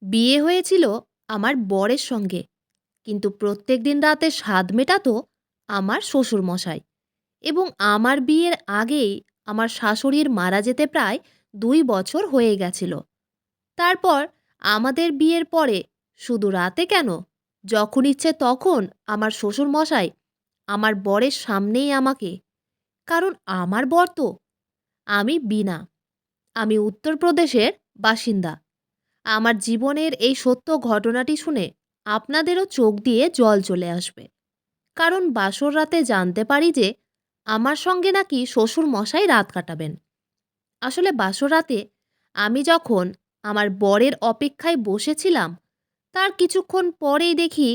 বিয়ে হয়েছিল আমার বরের সঙ্গে, কিন্তু প্রত্যেকদিন রাতে স্বাদ মেটাতো আমার শ্বশুরমশাই। এবং আমার বিয়ের আগেই আমার শাশুড়ির মারা যেতে প্রায় ২ বছর হয়ে গেছিল। তারপর আমাদের বিয়ের পরে শুধু রাতে কেন, যখন ইচ্ছে তখন আমার শ্বশুরমশাই আমার বরের সামনেই আমাকে, কারণ আমার বর তো, আমি বিনা, আমি উত্তরপ্রদেশের বাসিন্দা। আমার জীবনের এই সত্য ঘটনাটি শুনে আপনাদেরও চোখ দিয়ে জল চলে আসবে। কারণ বাসর রাতে জানতে পারি যে আমার সঙ্গে নাকি শ্বশুর মশাই রাত কাটাবেন। আসলে বাসর রাতে আমি যখন আমার বরের অপেক্ষায় বসেছিলাম, তার কিছুক্ষণ পরেই দেখি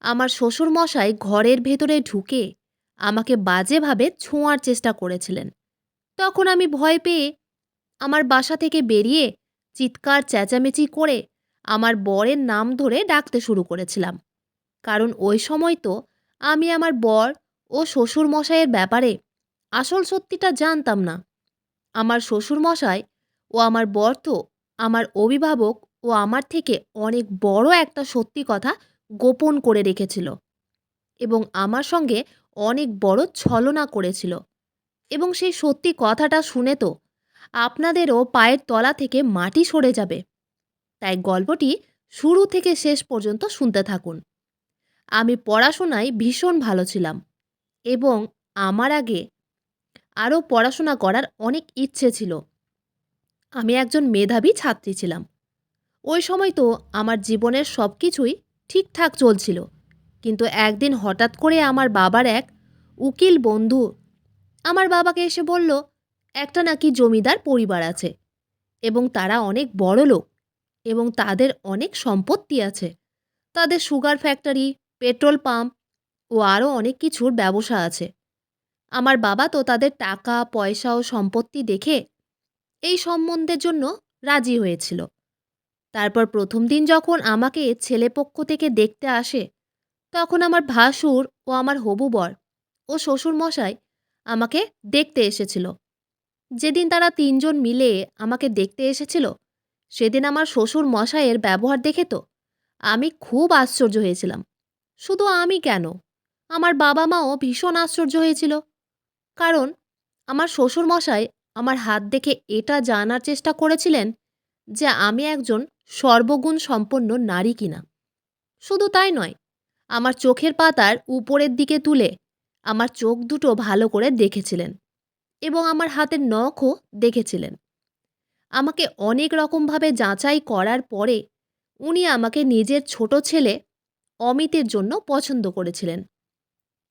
আমার শ্বশুর মশাই ঘরের ভেতরে ঢুকে আমাকে বাজেভাবে ছোঁয়ার চেষ্টা করেছিলেন। তখন আমি ভয় পেয়ে আমার বাসা থেকে বেরিয়ে চিৎকার চেঁচামেচি করে আমার বরের নাম ধরে ডাকতে শুরু করেছিলাম। কারণ ওই সময় তো আমি আমার বর ও শ্বশুরমশাইয়ের ব্যাপারে আসল সত্যিটা জানতাম না। আমার শ্বশুরমশাই ও আমার বর তো আমার অভিভাবক ও আমার থেকে অনেক বড় একটা সত্যি কথা গোপন করে রেখেছিল, এবং আমার সঙ্গে অনেক বড় ছলনা করেছিল। এবং সেই সত্যি কথাটা শুনে তো আপনাদেরও পায়ের তলা থেকে মাটি সরে যাবে। তাই গল্পটি শুরু থেকে শেষ পর্যন্ত শুনতে থাকুন। আমি পড়াশোনায় ভীষণ ভালো ছিলাম, এবং আমার আগে আরও পড়াশোনা করার অনেক ইচ্ছে ছিল। আমি একজন মেধাবী ছাত্রী ছিলাম। ওই সময় তো আমার জীবনের সব কিছুই ঠিকঠাক চলছিল। কিন্তু একদিন হঠাৎ করে আমার বাবার এক উকিল বন্ধু আমার বাবাকে এসে বলল, একটা নাকি জমিদার পরিবার আছে, এবং তারা অনেক বড় লোক, এবং তাদের অনেক সম্পত্তি আছে। তাদের সুগার ফ্যাক্টরি, পেট্রোল পাম্প ও আরও অনেক কিছুর ব্যবসা আছে। আমার বাবা তো তাদের টাকা পয়সা ও সম্পত্তি দেখে এই সম্বন্ধের জন্য রাজি হয়েছিল। তারপর প্রথম দিন যখন আমাকে ছেলেপক্ষ থেকে দেখতে আসে, তখন আমার ভাসুর ও আমার হবু বর ও শ্বশুরমশাই আমাকে দেখতে এসেছিল। যেদিন তারা তিনজন মিলে আমাকে দেখতে এসেছিল, সেদিন আমার শ্বশুর মশাইয়ের ব্যবহার দেখে তো আমি খুব আশ্চর্য হয়েছিলাম। শুধু আমি কেন, আমার বাবা মাও ভীষণ আশ্চর্য হয়েছিল। কারণ আমার শ্বশুরমশাই আমার হাত দেখে এটা জানার চেষ্টা করেছিলেন যে আমি একজন সর্বগুণ সম্পন্ন নারী কিনা। শুধু তাই নয়, আমার চোখের পাতার উপরের দিকে তুলে আমার চোখ দুটো ভালো করে দেখেছিলেন, এবং আমার হাতের নখও দেখেছিলেন। আমাকে অনেক রকমভাবে যাচাই করার পরে উনি আমাকে নিজের ছোট ছেলে অমিতের জন্য পছন্দ করেছিলেন,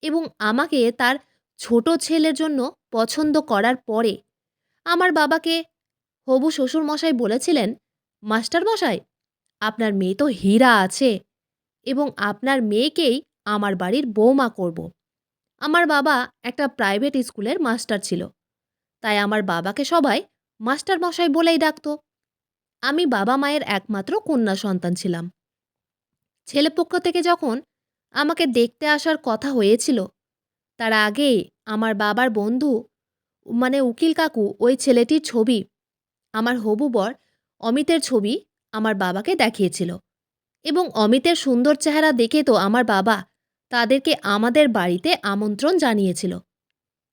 এবং আমাকে তার ছোট ছেলের জন্য পছন্দ করার পরে আমার বাবাকে হবু শ্বশুরমশাই বলেছিলেন, মাস্টার মশাই, আপনার মেয়ে তো হীরা আছে, এবং আপনার মেয়েকেই আমার বাড়ির বৌমা করব। আমার বাবা একটা প্রাইভেট স্কুলের মাস্টার ছিল, তাই আমার বাবাকে সবাই মাস্টার মশাই বলেই ডাকত। আমি বাবা মায়ের একমাত্র কন্যা সন্তান ছিলাম। ছেলেপক্ষ থেকে যখন আমাকে দেখতে আসার কথা হয়েছিল, তার আগেই আমার বাবার বন্ধু মানে উকিল কাকু ওই ছেলেটির ছবি, আমার হবু বর অমিতের ছবি আমার বাবাকে দেখিয়েছিল। এবং অমিতের সুন্দর চেহারা দেখে তো আমার বাবা তাদেরকে আমাদের বাড়িতে আমন্ত্রণ জানিয়েছিল।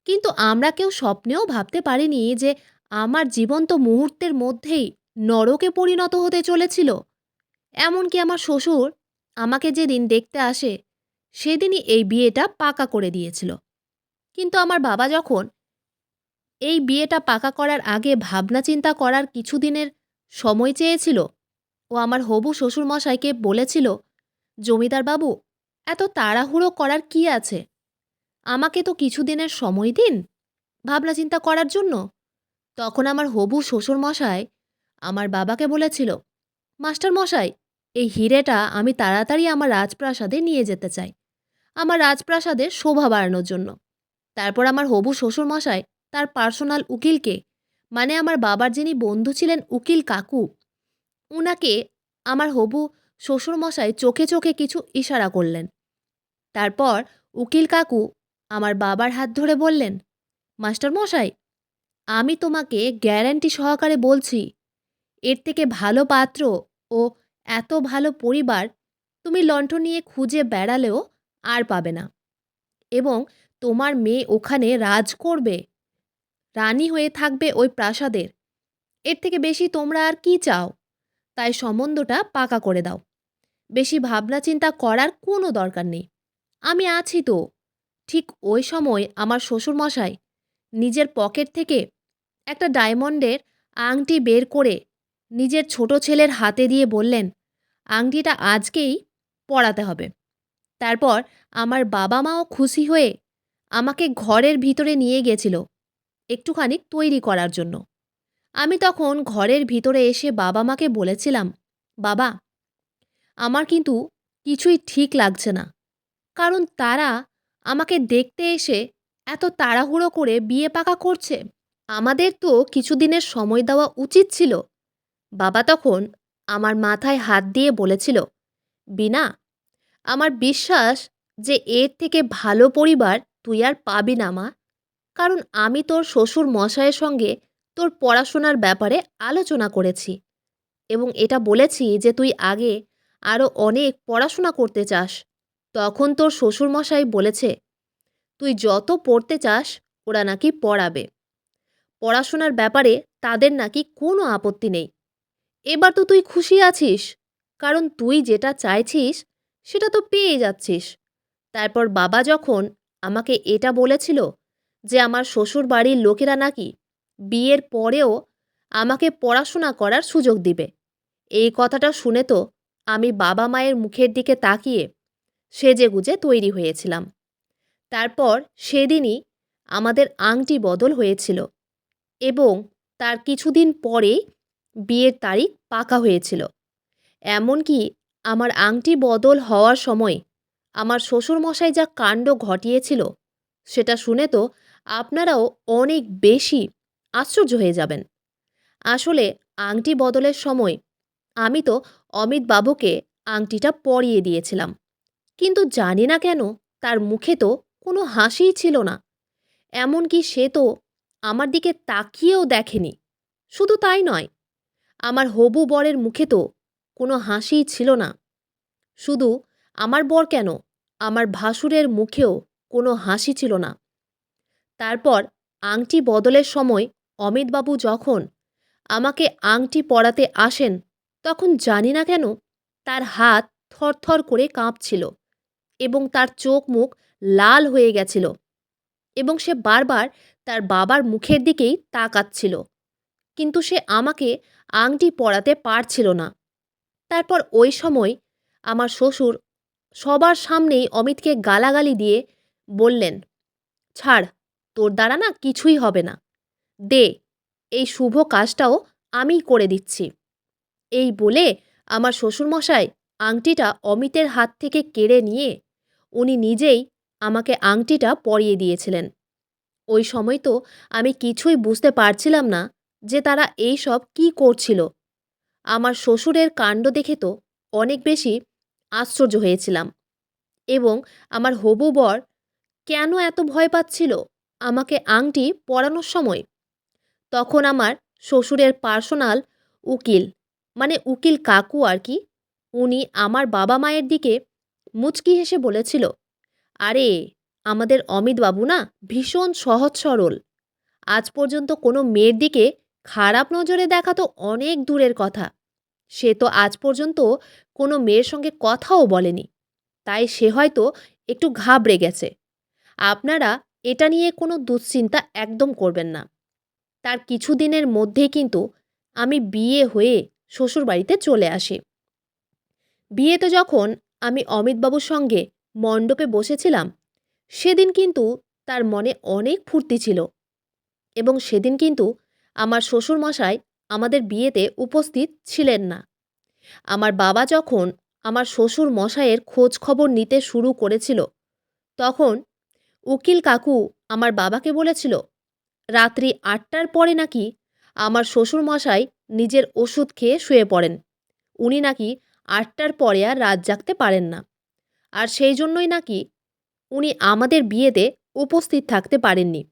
কিন্তু আমরা কেউ স্বপ্নেও ভাবতে পারিনি যে আমার জীবন্ত মুহূর্তের মধ্যেই নরকে পরিণত হতে চলেছিল। এমনকি আমার শ্বশুর আমাকে যেদিন দেখতে আসে, সেদিনই এই বিয়েটা পাকা করে দিয়েছিল। কিন্তু আমার বাবা যখন এই বিয়েটা পাকা করার আগে ভাবনা চিন্তা করার কিছুদিনের সময় চেয়েছিল, ও আমার হবু শ্বশুরমশাইকে বলেছিল, জমিদার বাবু, এত তাড়াহুড়ো করার কি আছে? আমাকে তো কিছুদিনের সময় দিন ভাবনা চিন্তা করার জন্য। তখন আমার হবু শ্বশুরমশাই আমার বাবাকে বলেছিল, মাস্টার মশাই, এই হিরেটা আমি তাড়াতাড়ি আমার রাজপ্রাসাদে নিয়ে যেতে চাই, আমার রাজপ্রাসাদের শোভা বাড়ানোর জন্য। তারপর আমার হবু শ্বশুরমশাই তার পার্সোনাল উকিলকে, মানে আমার বাবার যিনি বন্ধু ছিলেন উকিল কাকু, উনাকে আমার হবু শ্বশুরমশাই চোখে চোখে কিছু ইশারা করলেন। তারপর উকিল কাকু আমার বাবার হাত ধরে বললেন, মাস্টার মশাই, আমি তোমাকে গ্যারান্টি সহকারে বলছি, এর থেকে ভালো পাত্র ও এত ভালো পরিবার তুমি লণ্ঠন নিয়ে খুঁজে বেড়ালেও আর পাবে না। এবং তোমার মেয়ে ওখানে রাজ করবে, রানী হয়ে থাকবে ওই প্রাসাদের। এর থেকে বেশি তোমরা আর কি চাও? তাই সম্বন্ধটা পাকা করে দাও। বেশি ভাবনা চিন্তা করার কোনো দরকার নেই। আমি আছি তো। ঠিক ওই সময় আমার শ্বশুরমশাই নিজের পকেট থেকে একটা ডায়মন্ডের আংটি বের করে নিজের ছোট ছেলের হাতে দিয়ে বললেন, আংটিটা আজকেই পরাতে হবে। তারপর আমার বাবা মাও খুশি হয়ে আমাকে ঘরের ভিতরে নিয়ে গেছিল একটুখানি তৈরি করার জন্য। আমি তখন ঘরের ভিতরে এসে বাবা মাকে বলেছিলাম, বাবা, আমার কিন্তু কিছুই ঠিক লাগছে না। কারণ তারা আমাকে দেখতে এসে এত তাড়াহুড়ো করে বিয়ে পাকা করছে। আমাদের তো কিছুদিনের সময় দেওয়া উচিত ছিল। বাবা তখন আমার মাথায় হাত দিয়ে বলেছিল, বিনা, আমার বিশ্বাস যে এর থেকে ভালো পরিবার তুই আর পাবি না মা। কারণ আমি তোর শ্বশুর মশাইয়ের সঙ্গে তোর পড়াশোনার ব্যাপারে আলোচনা করেছি এবং এটা বলেছি যে তুই আগে আরও অনেক পড়াশোনা করতে চাস। তখন তোর শ্বশুরমশাই বলেছে, তুই যত পড়তে চাস ওরা নাকি পড়াবে। পড়াশোনার ব্যাপারে তাদের নাকি কোনো আপত্তি নেই। এবার তো তুই খুশি আছিস, কারণ তুই যেটা চাইছিস সেটা তো পেয়ে যাচ্ছিস। তারপর বাবা যখন আমাকে এটা বলেছিল যে আমার শ্বশুর বাড়ির লোকেরা নাকি বিয়ের পরেও আমাকে পড়াশোনা করার সুযোগ দিবে, এই কথাটা শুনে তো আমি বাবা মায়ের মুখের দিকে তাকিয়ে সেজেগুজে তৈরি হয়েছিলাম। তারপর সেদিনই আমাদের আংটি বদল হয়েছিল এবং তার কিছুদিন পরেই বিয়ের তারিখ পাকা হয়েছিল। এমনকি আমার আংটি বদল হওয়ার সময় আমার শ্বশুরমশাই যা কাণ্ড ঘটিয়েছিল সেটা শুনে তো আপনারাও অনেক বেশি আশ্চর্য হয়ে যাবেন। আসলে আংটি বদলের সময় আমি তো অমিত বাবুকে আংটিটা পরিয়ে দিয়েছিলাম, কিন্তু জানি না কেন তার মুখে তো কোনো হাসিই ছিল না। এমনকি সে তো আমার দিকে তাকিয়েও দেখেনি। শুধু তাই নয়, আমার হবু বরের মুখে তো কোনো হাসিই ছিল না। শুধু আমার বর কেন, আমার ভাসুরের মুখেও কোনো হাসি ছিল না। তারপর আংটি বদলের সময় অমিতবাবু যখন আমাকে আংটি পরাতে আসেন, তখন জানি না কেন তার হাত থরথর করে কাঁপছিল এবং তার চোখ মুখ লাল হয়ে গেছিল এবং সে বারবার তার বাবার মুখের দিকেই তাকাচ্ছিল, কিন্তু সে আমাকে আংটি পরাতে পারছিল না। তারপর ওই সময় আমার শ্বশুর সবার সামনেই অমিতকে গালাগালি দিয়ে বললেন, ছাড়, তোর দ্বারা না কিছুই হবে না। দে, এই শুভ কাজটাও আমিই করে দিচ্ছি। এই বলে আমার শ্বশুরমশাই আংটিটা অমিতের হাত থেকে কেড়ে নিয়ে উনি নিজেই আমাকে আংটিটা পরিয়ে দিয়েছিলেন। ওই সময় তো আমি কিছুই বুঝতে পারছিলাম না যে তারা এই সব কী করছিল। আমার শ্বশুরের কাণ্ড দেখে তো অনেক বেশি আশ্চর্য হয়েছিলাম এবং আমার হবু বর কেন এত ভয় পাচ্ছিল আমাকে আংটি পরানোর সময়। তখন আমার শ্বশুরের পার্সোনাল উকিল, মানে উকিল কাকু আর কি, উনি আমার বাবা মায়ের দিকে মুচকি হেসে বলেছিল, আরে, আমাদের অমিতবাবু না ভীষণ সহজ সরল। আজ পর্যন্ত কোনো মেয়ের দিকে খারাপ নজরে দেখা তো অনেক দূরের কথা। সে তো আজ পর্যন্ত কোনো মেয়ের সঙ্গে কথাও বলেনি। তাই সে হয়তো একটু ঘাবড়ে গেছে। আপনারা এটা নিয়ে কোনো দুশ্চিন্তা একদম করবেন না। তার কিছুদিনের মধ্যেই কিন্তু আমি বিয়ে হয়ে শ্বশুরবাড়িতে চলে আসি। বিয়েতে যখন আমি অমিতবাবুর সঙ্গে মণ্ডপে বসেছিলাম, সেদিন কিন্তু তার মনে অনেক ফুর্তি ছিল এবং সেদিন কিন্তু আমার শ্বশুরমশাই আমাদের বিয়েতে উপস্থিত ছিলেন না। আমার বাবা যখন আমার শ্বশুর মশাইয়ের খোঁজ খবর নিতে শুরু করেছিল, তখন উকিল কাকু আমার বাবাকে বলেছিল, রাত্রি ৮টার পরে নাকি আমার শ্বশুরমশাই নিজের ওষুধ খেয়ে শুয়ে পড়েন। উনি নাকি ৮টার পরে আর রাত জাগতে পারেন না। আর সেই জন্যই নাকি উনি আমাদের বিয়েতে উপস্থিত থাকতে পারেননি।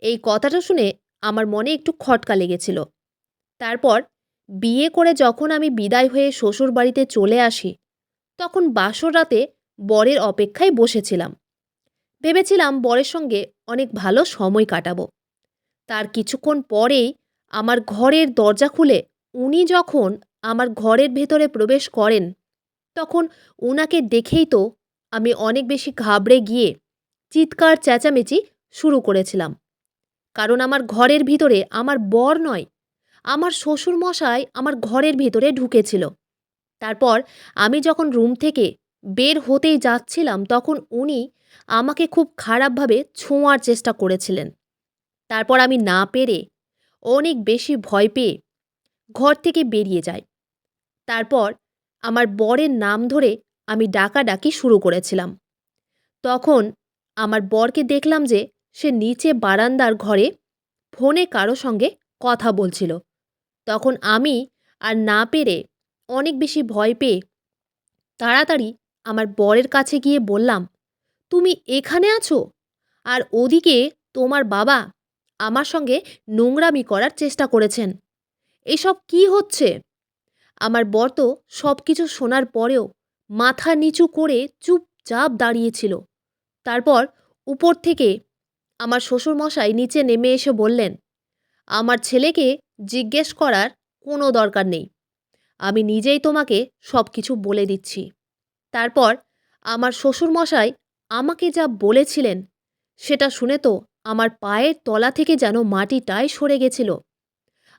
এই কথাটা শুনে আমার মনে একটু খটকা লেগেছিল। তারপর বিয়ে করে যখন আমি বিদায় হয়ে শ্বশুরবাড়িতে চলে আসি, তখন বাসর রাতে বরের অপেক্ষায় বসেছিলাম। ভেবেছিলাম বরের সঙ্গে অনেক ভালো সময় কাটাবো। তার কিছুক্ষণ পরেই আমার ঘরের দরজা খুলে উনি যখন আমার ঘরের ভেতরে প্রবেশ করেন, তখন উনাকে দেখেই তো আমি অনেক বেশি ঘাবড়ে গিয়ে চিৎকার চেঁচামেচি শুরু করেছিলাম। কারণ আমার ঘরের ভিতরে আমার বর নয়, আমার শ্বশুরমশাই আমার ঘরের ভিতরে ঢুকেছিল। তারপর আমি যখন রুম থেকে বের হতেই যাচ্ছিলাম, তখন উনি আমাকে খুব খারাপভাবে ছোঁয়ার চেষ্টা করেছিলেন। তারপর আমি না পেরে অনেক বেশি ভয় পেয়ে ঘর থেকে বেরিয়ে যাই। তারপর আমার বরের নাম ধরে আমি ডাকাডাকি শুরু করেছিলাম। তখন আমার বরকে দেখলাম যে সে নিচে বারান্দার ঘরে ফোনে কারো সঙ্গে কথা বলছিল। তখন আমি আর না পেরে অনেক বেশি ভয় পেয়ে তাড়াতাড়ি আমার বরের কাছে গিয়ে বললাম, "তুমি এখানে আছো? আর ওদিকে তোমার বাবা আমার সঙ্গে নোংরামি করার চেষ্টা করেছেন। এসব কি হচ্ছে?" আমার বর তো সবকিছু শোনার পরেও মাথা নিচু করে চুপচাপ দাঁড়িয়েছিল। তারপর উপর থেকে আমার শ্বশুরমশাই নিচে নেমে এসে বললেন, "আমার ছেলেকে জিজ্ঞেস করার কোনো দরকার নেই। আমি নিজেই তোমাকে সবকিছু বলে দিচ্ছি।" তারপর আমার শ্বশুরমশাই আমাকে যা বলেছিলেন, সেটা শুনে তো আমার পায়ের তলা থেকে যেন মাটিটাই সরে গেছিল।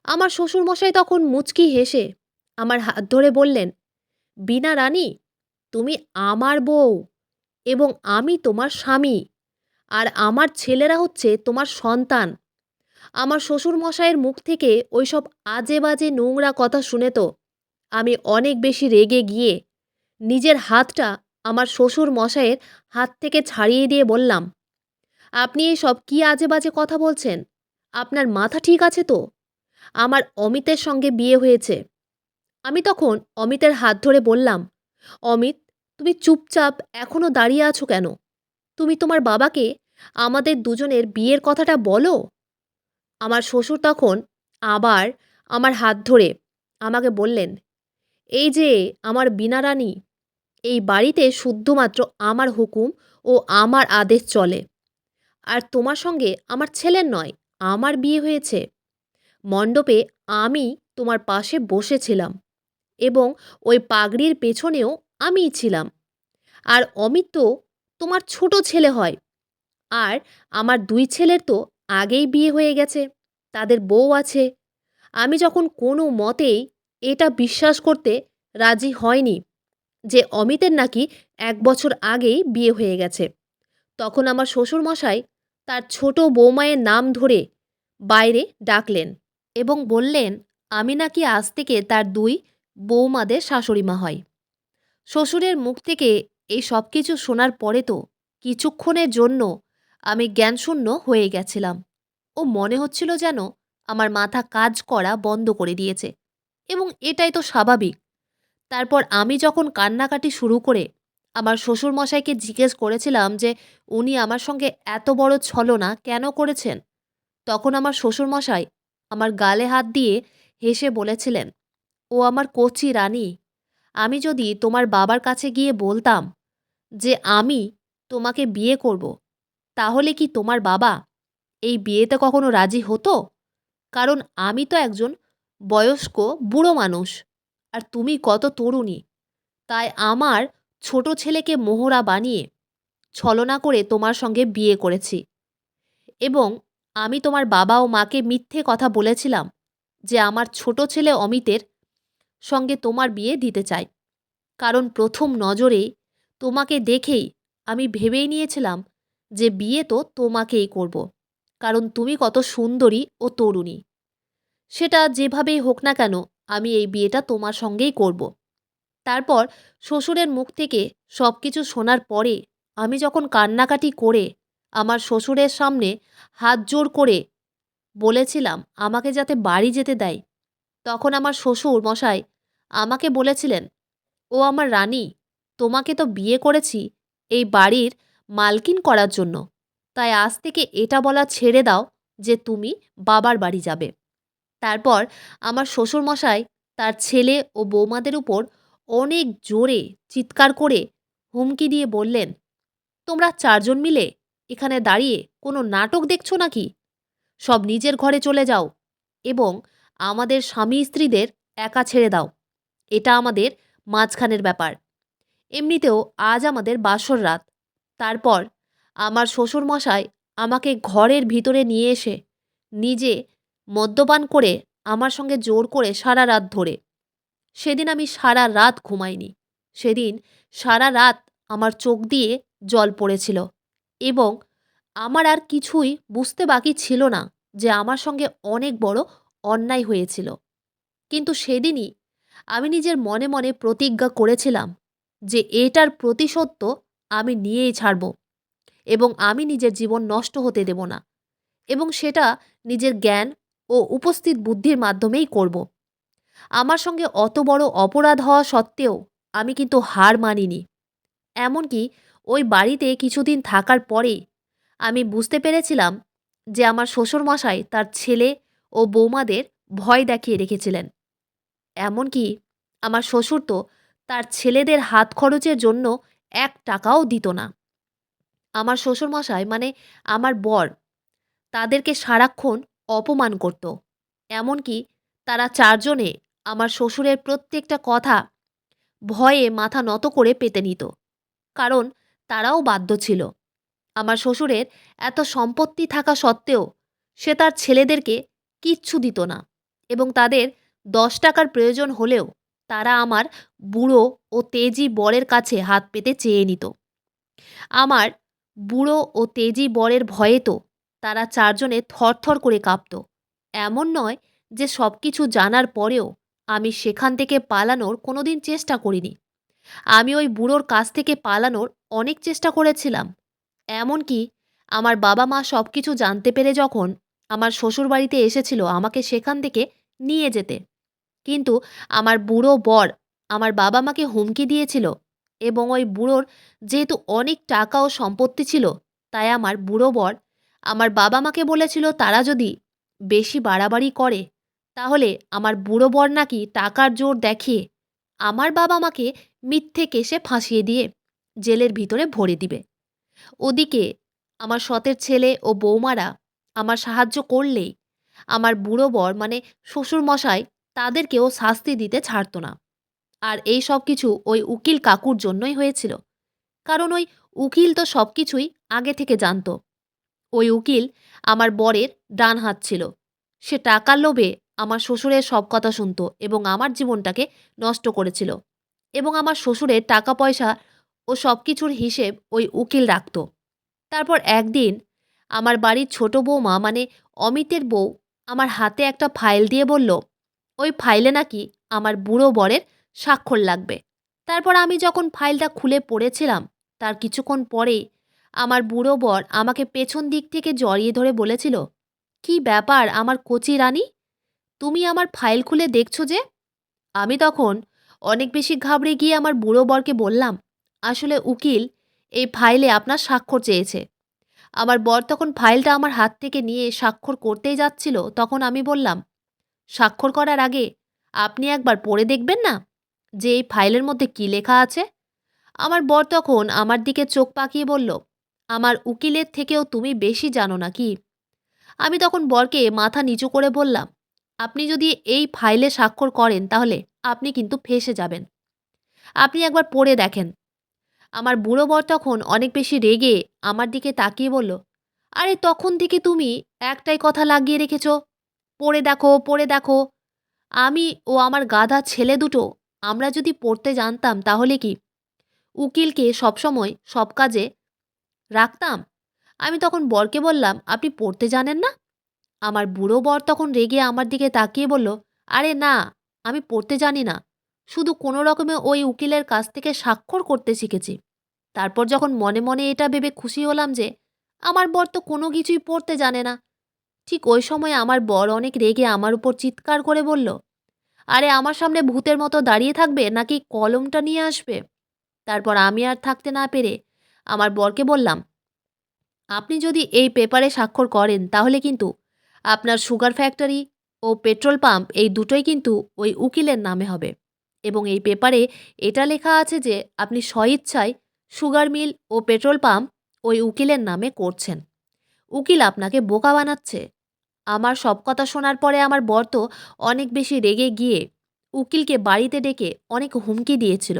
আমার শ্বশুরমশাই তখন মুচকি হেসে আমার হাত ধরে বললেন, "বীণা রানী, তুমি আমার বউ এবং আমি তোমার স্বামী, আর আমার ছেলেরা হচ্ছে তোমার সন্তান।" আমার শ্বশুরমশাইয়ের মুখ থেকে ওইসব আজে বাজে নোংরা কথা শুনে তো আমি অনেক বেশি রেগে গিয়ে নিজের হাতটা আমার শ্বশুরমশাইয়ের হাত থেকে ছাড়িয়ে দিয়ে বললাম, "আপনি এসব কি আজে বাজে কথা বলছেন? আপনার মাথা ঠিক আছে তো? আমার অমিতের সঙ্গে বিয়ে হয়েছে।" আমি তখন অমিতের হাত ধরে বললাম, "অমিত, তুমি চুপচাপ এখনো দাঁড়িয়ে আছো কেন? তুমি তোমার বাবাকে আমাদের দুজনের বিয়ের কথাটা বলো।" আমার শ্বশুর তখন আবার আমার হাত ধরে আমাকে বললেন, "এই যে আমার বীণা রানী, এই বাড়িতে শুধুমাত্র আমার হুকুম ও আমার আদেশ চলে। আর তোমার সঙ্গে আমার ছেলের নয়, আমার বিয়ে হয়েছে। মণ্ডপে আমি তোমার পাশে বসেছিলাম এবং ওই পাগড়ির পেছনেও আমিই ছিলাম। আর অমিত তো তোমার ছোট ছেলে হয়। আর আমার ২ ছেলের তো আগেই বিয়ে হয়ে গেছে। তাদের বউ আছে। আমি যখন কোনো মতেই এটা বিশ্বাস করতে রাজি হয়নি যে অমিতের নাকি ১ বছর আগেই বিয়ে হয়ে গেছে, তখন আমার শ্বশুরমশাই তার ছোট বৌমায়ের নাম ধরে বাইরে ডাকলেন এবং বললেন, আমি নাকি আজ থেকে তার ২ বৌমাদের শাশুড়িমা হই। শ্বশুরের মুখ থেকে এই সব কিছু শোনার পরে তো কিছুক্ষণের জন্য আমি জ্ঞানশূন্য হয়ে গেছিলাম ও মনে হচ্ছিল যেন আমার মাথা কাজ করা বন্ধ করে দিয়েছে, এবং এটাই তো স্বাভাবিক। তারপর আমি যখন কান্নাকাটি শুরু করে আমার শ্বশুরমশাইকে জিজ্ঞেস করেছিলাম যে উনি আমার সঙ্গে এত বড় ছলনা কেন করেছেন, তখন আমার শ্বশুরমশাই আমার গালে হাত দিয়ে হেসে বলেছিলেন, "ও আমার কচি রানী, আমি যদি তোমার বাবার কাছে গিয়ে বলতাম যে আমি তোমাকে বিয়ে করব, তাহলে কি তোমার বাবা এই বিয়েতে কখনো রাজি হতো? কারণ আমি তো একজন বয়স্ক বুড়ো মানুষ, আর তুমি কত তরুণী। তাই আমার ছোট ছেলেকে মোহরা বানিয়ে ছলনা করে তোমার সঙ্গে বিয়ে করেছি, এবং আমি তোমার বাবা ও মাকে মিথ্যে কথা বলেছিলাম যে আমার ছোট ছেলে অমিতের সঙ্গে তোমার বিয়ে দিতে চাই। কারণ প্রথম নজরেই তোমাকে দেখেই আমি ভেবেই নিয়েছিলাম যে বিয়ে তো তোমাকেই করব। কারণ তুমি কত সুন্দরী ও তরুণী। সেটা যেভাবেই হোক না কেন, আমি এই বিয়েটা তোমার সঙ্গেই করব।" তারপর শ্বশুরের মুখ থেকে সবকিছু শোনার পরে আমি যখন কান্নাকাটি করে আমার শ্বশুরের সামনে হাত জোড় করে বলেছিলাম আমাকে যাতে বাড়ি যেতে দেয়, তখন আমার শ্বশুর মশাই আমাকে বলেছিলেন, "ও আমার রানী, তোমাকে তো বিয়ে করেছি এই বাড়ির মালকিন করার জন্য। তাই আজ থেকে এটা বলা ছেড়ে দাও যে তুমি বাবার বাড়ি যাবে।" তারপর আমার শ্বশুরমশাই তার ছেলে ও বৌমাদের উপর অনেক জোরে চিৎকার করে হুমকি দিয়ে বললেন, তোমরা ৪ জন মিলে এখানে দাঁড়িয়ে কোনো নাটক দেখছো নাকি? সব নিজের ঘরে চলে যাও এবং আমাদের স্বামী-স্ত্রীদের একা ছেড়ে দাও। এটা আমাদের মাঝখানের ব্যাপার। এমনিতেও আজ আমাদের বাসর রাত। তারপর আমার শ্বশুরমশাই আমাকে ঘরের ভিতরে নিয়ে এসে নিজে মদ্যপান করে আমার সঙ্গে জোর করে সারা রাত ধরে। সেদিন আমি সারা রাত ঘুমাইনি। সেদিন সারা রাত আমার চোখ দিয়ে জল পড়েছিল এবং আমার আর কিছুই বুঝতে বাকি ছিল না যে আমার সঙ্গে অনেক বড় অন্যায় হয়েছিল। কিন্তু সেদিনই আমি নিজের মনে মনে প্রতিজ্ঞা করেছিলাম যে এটার প্রতিশোধ তো আমি নিয়েই ছাড়ব এবং আমি নিজের জীবন নষ্ট হতে দেব না এবং সেটা নিজের জ্ঞান ও উপস্থিত বুদ্ধির মাধ্যমেই করব। আমার সঙ্গে অত বড় অপরাধ হওয়া সত্ত্বেও আমি কিন্তু হার মানিনি। এমনকি ওই বাড়িতে কিছুদিন থাকার পরেই আমি বুঝতে পেরেছিলাম যে আমার শ্বশুরমশাই তার ছেলে ও বৌমাদের ভয় দেখিয়ে রেখেছিলেন। এমনকি আমার শ্বশুর তো তার ছেলেদের হাত খরচের জন্য ৳১ দিত না। আমার শ্বশুরমশাই মানে আমার বর তাদেরকে সারাক্ষণ অপমান করত। এমনকি তারা ৪ জনে আমার শ্বশুরের প্রত্যেকটা কথা ভয়ে মাথা নত করে পেতে নিত। কারণ তারাও বাধ্য ছিল। আমার শ্বশুরের এত সম্পত্তি থাকা সত্ত্বেও সে তার ছেলেদেরকে কিচ্ছু দিত না এবং তাদের ৳১০ প্রয়োজন হলেও তারা আমার বুড়ো ও তেজি বরের কাছে হাত পেতে চেয়ে নিত। আমার বুড়ো ও তেজি বরের ভয়ে তো তারা ৪ জনে থরথর করে কাঁপত। এমন নয় যে সবকিছু জানার পরেও আমি সেখান থেকে পালানোর কোনোদিন চেষ্টা করিনি। আমি ওই বুড়োর কাছ থেকে পালানোর অনেক চেষ্টা করেছিলাম। এমনকি আমার বাবা-মা সবকিছু জানতে পেরে যখন আমার শ্বশুরবাড়িতে এসেছিল আমাকে সেখান থেকে নিয়ে যেতে। কিন্তু আমার বুড়ো বর আমার বাবা-মাকে হুমকি দিয়েছিল এবং ওই বুড়োর যেহেতু অনেক টাকা ও সম্পত্তি ছিল, তাই আমার বুড়ো বর আমার বাবা-মাকে বলেছিল তারা যদি বেশি বাড়াবাড়ি করে, তাহলে আমার বুড়ো বর নাকি টাকার জোর দেখিয়ে আমার বাবা-মাকে মিথ্যে কেসে ফাঁসিয়ে দিয়ে জেলের ভিতরে ভরে দিবে। ওদিকে আমার সৎের ছেলে ও বৌমারা আমার সাহায্য করলেই আমার বুড়ো বর মানে শ্বশুরমশাই তাদেরকেও শাস্তি দিতে ছাড়ত না। আর এই সব কিছু ওই উকিল কাকুর জন্যই হয়েছিল। কারণ ওই উকিল তো সবকিছুই আগে থেকে জানত। ওই উকিল আমার বরের ডান হাত ছিল। সে টাকার লোভে আমার শ্বশুরের সব কথা শুনত এবং আমার জীবনটাকে নষ্ট করেছিল। এবং আমার শ্বশুরের টাকা পয়সা ও সবকিছুর হিসেব ওই উকিল রাখত। তারপর একদিন আমার বাড়ির ছোট বৌমা মানে অমিতের বউ আমার হাতে একটা ফাইল দিয়ে বলল, ওই ফাইলে নাকি আমার বুড়ো বরের স্বাক্ষর লাগবে। তারপর আমি যখন ফাইলটা খুলে পড়েছিলাম, তার কিছুক্ষণ পরেই আমার বুড়ো বর আমাকে পেছন দিক থেকে জড়িয়ে ধরে বলেছিল, "কি ব্যাপার আমার কচি রানী? তুমি আমার ফাইল খুলে দেখছো যে?" আমি তখন অনেক বেশি ঘাবড়ে গিয়ে আমার বুড়ো বরকে বললাম, "আসলে উকিল এই ফাইলে আপনার স্বাক্ষর চেয়েছে।" আমার বর তখন ফাইলটা আমার হাত থেকে নিয়ে স্বাক্ষর করতেই যাচ্ছিল, তখন আমি বললাম, "স্বাক্ষর করার আগে আপনি একবার পড়ে দেখবেন না যে এই ফাইলের মধ্যে কী লেখা আছে?" আমার বর তখন আমার দিকে চোখ পাকিয়ে বলল, "আমার উকিলের থেকেও তুমি বেশি জানো নাকি?" আমি তখন বরকে মাথা নিচু করে বললাম, "আপনি যদি এই ফাইলে স্বাক্ষর করেন তাহলে আপনি কিন্তু ফেঁসে যাবেন। আপনি একবার পড়ে দেখেন।" আমার বুড়ো বর তখন অনেক বেশি রেগে আমার দিকে তাকিয়ে বলল, "আরে তখন থেকে তুমি একটাই কথা লাগিয়ে রেখেছ, পড়ে দেখো, পড়ে দেখো। আমি ও আমার গাধা ছেলে দুটো আমরা যদি পড়তে জানতাম তাহলে কি উকিলকে সবসময় সব কাজে রাখতাম?" আমি তখন বরকে বললাম, "আপনি পড়তে জানেন না?" আমার বুড়ো বর তখন রেগে আমার দিকে তাকিয়ে বলল, "আরে না, আমি পড়তে জানি না। শুধু কোনো রকমে ওই উকিলের কাছ থেকে স্বাক্ষর করতে শিখেছি।" তারপর যখন মনে মনে এটা ভেবে খুশি হলাম যে আমার বর তো কোনো কিছুই পড়তে জানে না, ঠিক ওই সময় আমার বর অনেক রেগে আমার উপর চিৎকার করে বলল, "আরে আমার সামনে ভূতের মতো দাঁড়িয়ে থাকবে নাকি কলমটা নিয়ে আসবে?" তারপর আমি আর থাকতে না পেরে আমার বরকে বললাম, "আপনি যদি এই পেপারে স্বাক্ষর করেন তাহলে কিন্তু আপনার সুগার ফ্যাক্টরি ও পেট্রোল পাম্প এই দুটোই কিন্তু ওই উকিলের নামে হবে এবং এই পেপারে এটা লেখা আছে যে আপনি স্বইচ্ছায় সুগার মিল ও পেট্রোল পাম্প ওই উকিলের নামে করছেন। উকিল আপনাকে বোকা বানাচ্ছে। আমার সব কথা শোনার পরে আমার বর তো অনেক বেশি রেগে গিয়ে উকিলকে বাড়িতে ডেকে অনেক হুমকি দিয়েছিল।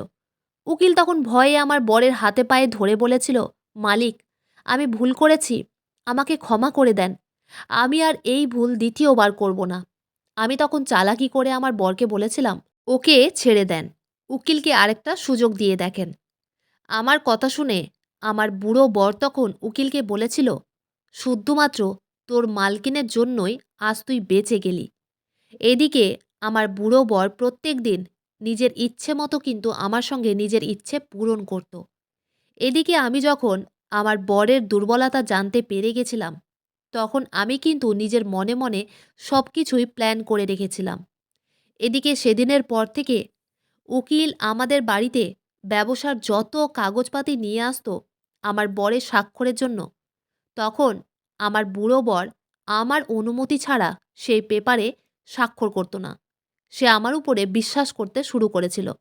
উকিল তখন ভয়ে আমার বরের হাতে পায়ে ধরে বলেছিল, "মালিক, আমি ভুল করেছি। আমাকে ক্ষমা করে দেন। আমি আর এই ভুল দ্বিতীয়বার করব না।" আমি তখন চালাকি করে আমার বরকে বলেছিলাম, "ওকে ছেড়ে দেন। উকিলকে আরেকটা সুযোগ দিয়ে দেখেন।" আমার কথা শুনে আমার বুড়ো বর তখন উকিলকে বলেছিল, "শুধুমাত্র তোর মালকিনের জন্যই আজ তুই বেঁচে গেলি।" এদিকে আমার বুড়ো বর প্রত্যেক দিন নিজের ইচ্ছে মতো কিন্তু আমার সঙ্গে নিজের ইচ্ছে পূরণ করত। এদিকে আমি যখন আমার বরের দুর্বলতা জানতে পেরে গেছিলাম, তখন আমি কিন্তু নিজের মনে মনে সব কিছুই প্ল্যান করে রেখেছিলাম। এদিকে সেদিনের পর থেকে উকিল আমাদের বাড়িতে ব্যবসার যত কাগজপাতি নিয়ে আসতো আমার বরের স্বাক্ষরের জন্য, তখন আমার বুড়ো বর আমার অনুমতি ছাড়া সেই পেপারে স্বাক্ষর করতো না। সে আমার উপরে বিশ্বাস করতে শুরু করেছিল।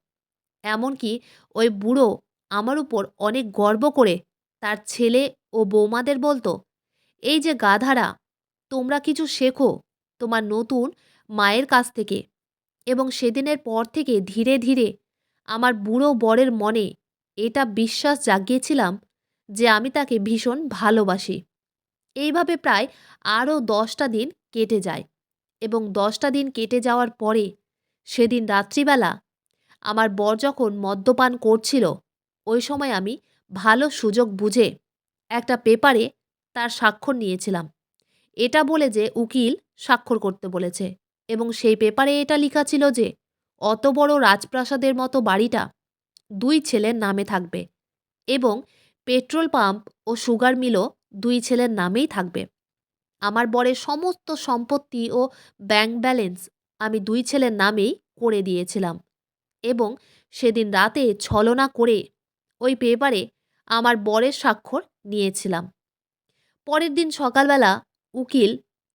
এমনকি ওই বুড়ো আমার উপর অনেক গর্ব করে তার ছেলে ও বৌমাদের বলতো, "এই যে গাধারা, তোমরা কিছু শেখো তোমার নতুন মায়ের কাছ থেকে।" এবং সেদিনের পর থেকে ধীরে ধীরে আমার বুড়ো বরের মনে এটা বিশ্বাস জাগিয়েছিলাম যে আমি তাকে ভীষণ ভালোবাসি। এইভাবে প্রায় আরও ১০টা দিন কেটে যায় এবং ১০টা দিন কেটে যাওয়ার পরে সেদিন রাত্রিবেলা আমার বর যখন মদ্যপান করছিল, ওই সময় আমি ভালো সুযোগ বুঝে একটা পেপারে তার স্বাক্ষর নিয়েছিলাম। এটা বলে যে উকিল স্বাক্ষর করতে বলেছে এবং সেই পেপারে এটা লিখা ছিল যে অত বড় রাজপ্রাসাদের মতো বাড়িটা ২ ছেলের নামে থাকবে এবং পেট্রোল পাম্প ও সুগার মিলও ২ ছেলের নামেই থাকবে। আমার বরের সমস্ত সম্পত্তি ও ব্যাংক ব্যালেন্স আমি ২ ছেলের নামেই করে দিয়েছিলাম এবং সেদিন রাতে ছলনা করে ওই পেপারে আমার বরের স্বাক্ষর নিয়েছিলাম। পরের দিন সকালবেলা উকিল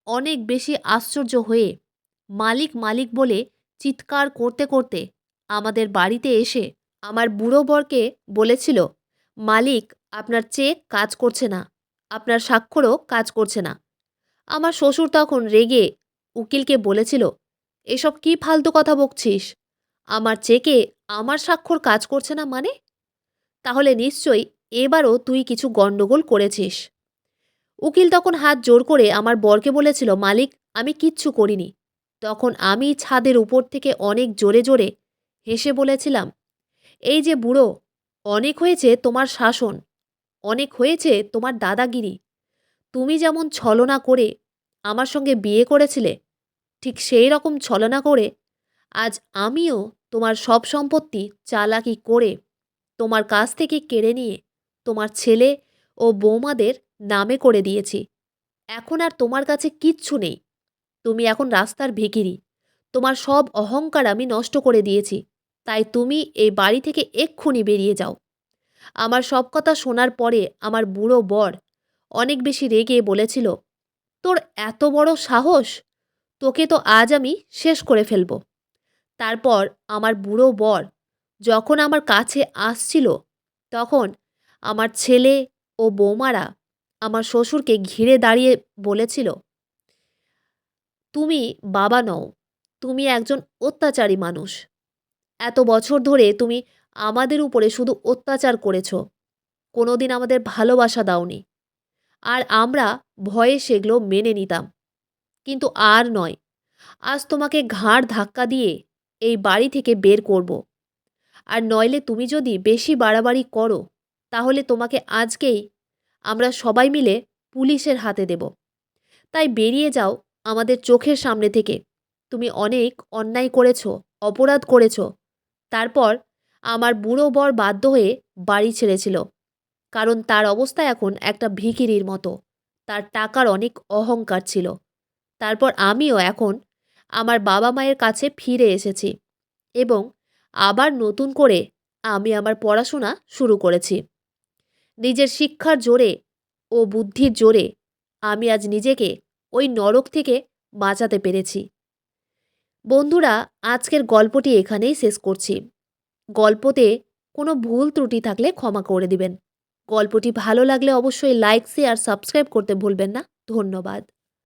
অনেক বেশি আশ্চর্য হয়ে মালিক মালিক বলে চিৎকার করতে করতে আমাদের বাড়িতে এসে আমার বুড়ো বরকে বলেছিল, "মালিক, আপনার চেক কাজ করছে না, আপনার স্বাক্ষরও কাজ করছে না।" আমার শ্বশুর তখন রেগে উকিলকে বলেছিল, "এসব কি ফালতু কথা বকছিস? আমার চেকে আমার স্বাক্ষর কাজ করছে না মানে? তাহলে নিশ্চয়ই এবারও তুই কিছু গণ্ডগোল করেছিস।" উকিল তখন হাত জোর করে আমার বরকে বলেছিল, "মালিক, আমি কিচ্ছু করিনি।" তখন আমি ছাদের উপর থেকে অনেক জোরে জোরে হেসে বলেছিলাম, "এই যে বুড়ো, অনেক হয়েছে তোমার শাসন, অনেক হয়েছে তোমার দাদাগিরি। তুমি যেমন ছলনা করে আমার সঙ্গে বিয়ে করেছিলে, ঠিক সেই রকম ছলনা করে আজ আমিও তোমার সব সম্পত্তি চালাকি করে তোমার কাছ থেকে কেড়ে নিয়ে তোমার ছেলে ও বৌমাদের নামে করে দিয়েছি। এখন আর তোমার কাছে কিচ্ছু নেই। তুমি এখন রাস্তার ভিখিরি। তোমার সব অহংকার আমি নষ্ট করে দিয়েছি। তাই তুমি এই বাড়ি থেকে এক্ষুনি বেরিয়ে যাও।" আমার সব কথা শোনার পরে আমার বুড়ো বর অনেক বেশি রেগে বলেছিল, "তোর এত বড় সাহস! তোকে তো আজ আমি শেষ করে ফেলব।" তারপর আমার বুড়ো বর যখন আমার কাছে আসছিল, তখন আমার ছেলে ও বৌমারা আমার শ্বশুরকে ঘিরে দাঁড়িয়ে বলেছিল, "তুমি বাবা নও, তুমি একজন অত্যাচারী মানুষ। এত বছর ধরে তুমি আমাদের উপরে শুধু অত্যাচার করেছ। কোনোদিন আমাদের ভালোবাসা দাওনি। আর আমরা ভয়ে সেগুলো মেনে নিতাম। কিন্তু আর নয়। আজ তোমাকে ঘাড় ধাক্কা দিয়ে এই বাড়ি থেকে বের করব। আর নইলে তুমি যদি বেশি বাড়াবাড়ি করো, তাহলে তোমাকে আজকেই আমরা সবাই মিলে পুলিশের হাতে দেব। তাই বেরিয়ে যাও আমাদের চোখের সামনে থেকে। তুমি অনেক অন্যায় করেছ, অপরাধ করেছ।" তারপর আমার বুড়ো বর বাধ্য হয়ে বাড়ি ছেড়েছিল। কারণ তার অবস্থা এখন একটা ভিখিরির মতো। তার টাকার অনেক অহংকার ছিল। তারপর আমিও এখন আমার বাবা-মায়ের কাছে ফিরে এসেছি এবং আবার নতুন করে আমি আমার পড়াশোনা শুরু করেছি। নিজের শিক্ষার জোরে ও বুদ্ধির জোরে আমি আজ নিজেকে ওই নরক থেকে বাঁচাতে পেরেছি। বন্ধুরা, আজকের গল্পটি এখানেই শেষ করছি। গল্পতে কোনো ভুল ত্রুটি থাকলে ক্ষমা করে দিবেন। গল্পটি ভালো লাগলে অবশ্যই লাইক, শেয়ার, সাবস্ক্রাইব করতে ভুলবেন না। ধন্যবাদ।